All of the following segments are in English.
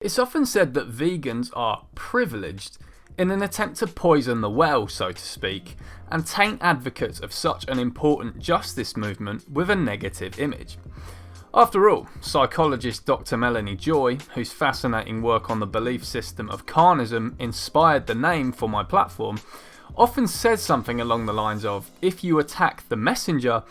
It's often said that vegans are privileged in an attempt to poison the well, so to speak, and taint advocates of such an important justice movement with a negative image. After all, psychologist Dr. Melanie Joy, whose fascinating work on the belief system of carnism inspired the name for my platform, often says something along the lines of, if you attack the messenger,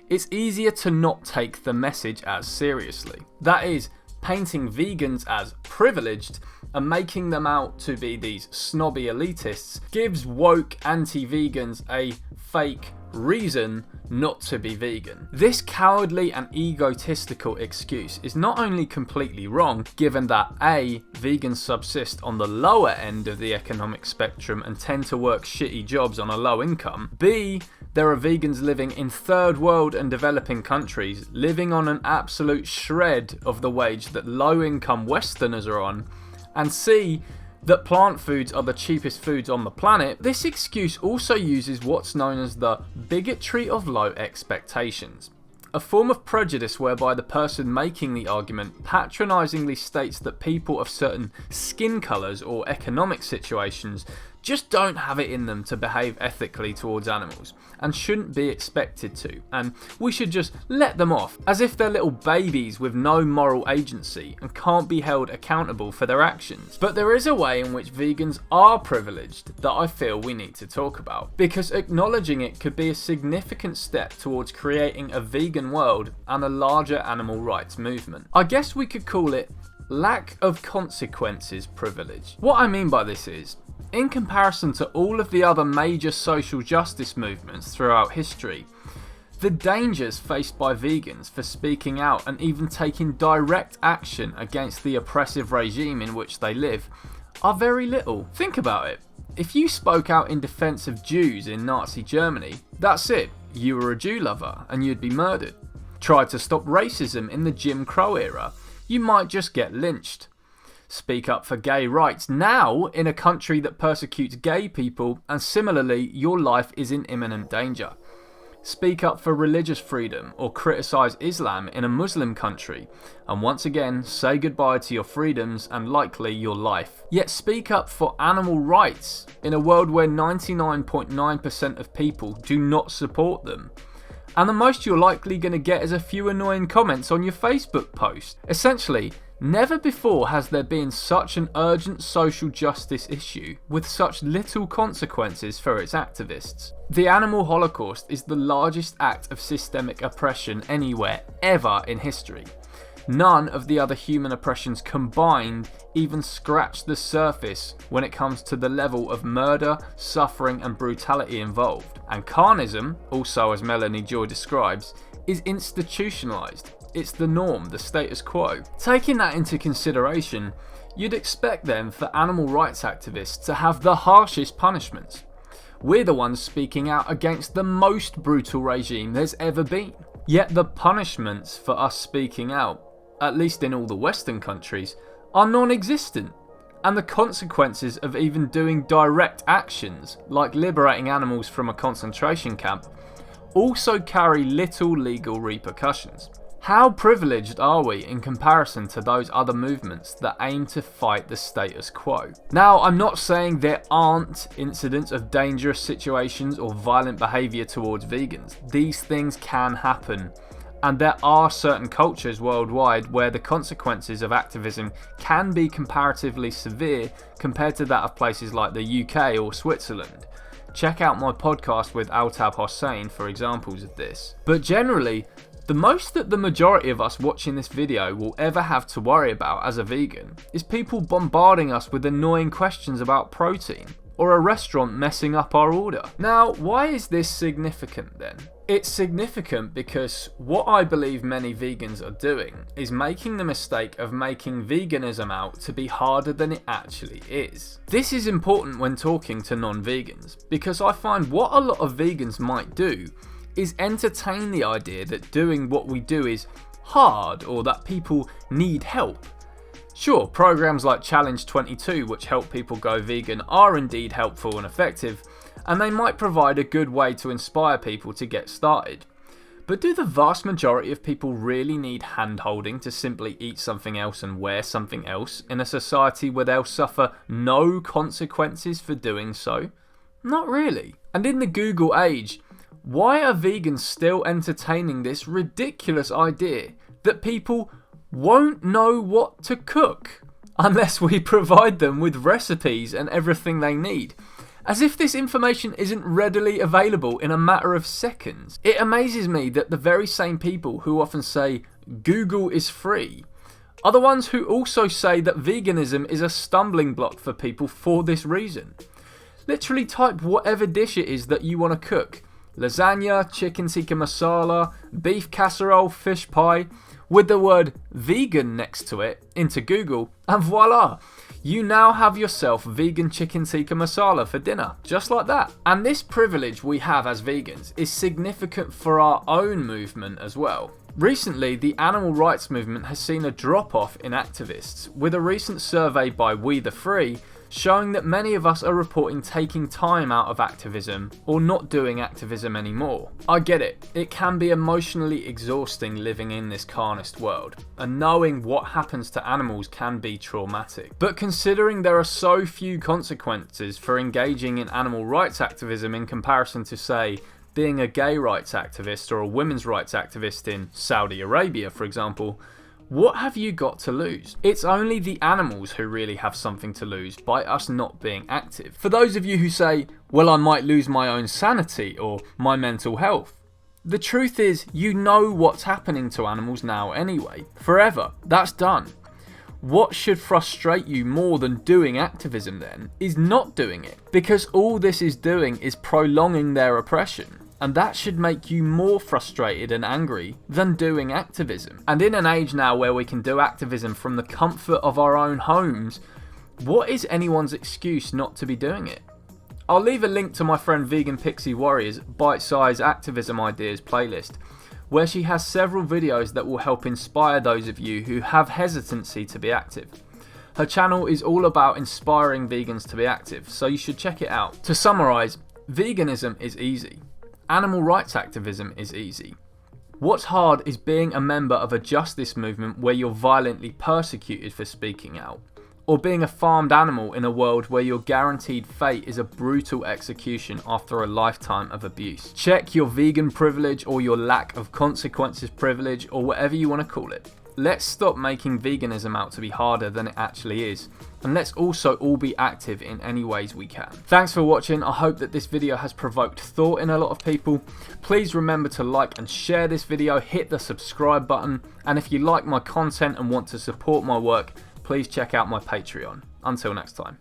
it's easier to not take the message as seriously. That is, painting vegans as privileged and making them out to be these snobby elitists gives woke anti-vegans a fake reason not to be vegan. This cowardly and egotistical excuse is not only completely wrong, given that A, vegans subsist on the lower end of the economic spectrum and tend to work shitty jobs on a low income, B, there are vegans living in third world and developing countries living on an absolute shred of the wage that low income Westerners are on, and C, that plant foods are the cheapest foods on the planet. This excuse also uses what's known as the bigotry of low expectations, a form of prejudice whereby the person making the argument patronisingly states that people of certain skin colours or economic situations just don't have it in them to behave ethically towards animals and shouldn't be expected to, and we should just let them off as if they're little babies with no moral agency and can't be held accountable for their actions. But there is a way in which vegans are privileged that I feel we need to talk about, because acknowledging it could be a significant step towards creating a vegan world and a larger animal rights movement. I guess we could call it lack of consequences privilege. What I mean by this is, in comparison to all of the other major social justice movements throughout history, the dangers faced by vegans for speaking out and even taking direct action against the oppressive regime in which they live are very little. Think about it. If you spoke out in defense of Jews in Nazi Germany, that's it. You were a Jew lover and you'd be murdered. Try to stop racism in the Jim Crow era, you might just get lynched. Speak up for gay rights now in a country that persecutes gay people, and similarly your life is in imminent danger. Speak up for religious freedom or criticise Islam in a Muslim country, and once again say goodbye to your freedoms and likely your life. Yet speak up for animal rights in a world where 99.9% of people do not support them. And the most you're likely going to get is a few annoying comments on your Facebook post. Essentially, never before has there been such an urgent social justice issue with such little consequences for its activists. The animal holocaust is the largest act of systemic oppression anywhere ever in history. None of the other human oppressions combined even scratch the surface when it comes to the level of murder, suffering and brutality involved. And carnism, also as Melanie Joy describes, is institutionalised. It's the norm, the status quo. Taking that into consideration, you'd expect then for animal rights activists to have the harshest punishments. We're the ones speaking out against the most brutal regime there's ever been. Yet the punishments for us speaking out, at least in all the Western countries, are non-existent. And the consequences of even doing direct actions, like liberating animals from a concentration camp, also carry little legal repercussions. How privileged are we in comparison to those other movements that aim to fight the status quo? Now, I'm not saying there aren't incidents of dangerous situations or violent behaviour towards vegans. These things can happen. And there are certain cultures worldwide where the consequences of activism can be comparatively severe compared to that of places like the UK or Switzerland. Check out my podcast with Altab Hossain for examples of this. But generally, the most that the majority of us watching this video will ever have to worry about as a vegan is people bombarding us with annoying questions about protein, or a restaurant messing up our order. Now, why is this significant then? It's significant because what I believe many vegans are doing is making the mistake of making veganism out to be harder than it actually is. This is important when talking to non-vegans, because I find what a lot of vegans might do is entertain the idea that doing what we do is hard or that people need help. Sure, programs like Challenge 22, which help people go vegan, are indeed helpful and effective, and they might provide a good way to inspire people to get started. But do the vast majority of people really need hand-holding to simply eat something else and wear something else in a society where they'll suffer no consequences for doing so? Not really. And in the Google age, why are vegans still entertaining this ridiculous idea that people won't know what to cook unless we provide them with recipes and everything they need? As if this information isn't readily available in a matter of seconds. It amazes me that the very same people who often say Google is free are the ones who also say that veganism is a stumbling block for people for this reason. Literally type whatever dish it is that you want to cook. Lasagna, chicken tikka masala, beef casserole, fish pie, with the word vegan next to it into Google, and voila! You now have yourself vegan chicken tikka masala for dinner, just like that. And this privilege we have as vegans is significant for our own movement as well. Recently, the animal rights movement has seen a drop-off in activists, with a recent survey by We the Free showing that many of us are reporting taking time out of activism or not doing activism anymore. I get it, it can be emotionally exhausting living in this carnist world, and knowing what happens to animals can be traumatic. But considering there are so few consequences for engaging in animal rights activism in comparison to, say, being a gay rights activist or a women's rights activist in Saudi Arabia, for example, what have you got to lose? It's only the animals who really have something to lose by us not being active. For those of you who say, well, I might lose my own sanity or my mental health, the truth is you know what's happening to animals now anyway. Forever. That's done. What should frustrate you more than doing activism then is not doing it, because all this is doing is prolonging their oppression. And that should make you more frustrated and angry than doing activism. And in an age now where we can do activism from the comfort of our own homes, what is anyone's excuse not to be doing it? I'll leave a link to my friend Vegan Pixie Warrior's bite-sized activism ideas playlist, where she has several videos that will help inspire those of you who have hesitancy to be active. Her channel is all about inspiring vegans to be active, so you should check it out. To summarise, veganism is easy. Animal rights activism is easy. What's hard is being a member of a justice movement where you're violently persecuted for speaking out, or being a farmed animal in a world where your guaranteed fate is a brutal execution after a lifetime of abuse. Check your vegan privilege or your lack of consequences privilege, or whatever you want to call it. Let's stop making veganism out to be harder than it actually is, and let's also all be active in any ways we can. Thanks for watching. I hope that this video has provoked thought in a lot of people. Please remember to like and share this video, hit the subscribe button, and if you like my content and want to support my work, please check out my Patreon. Until next time.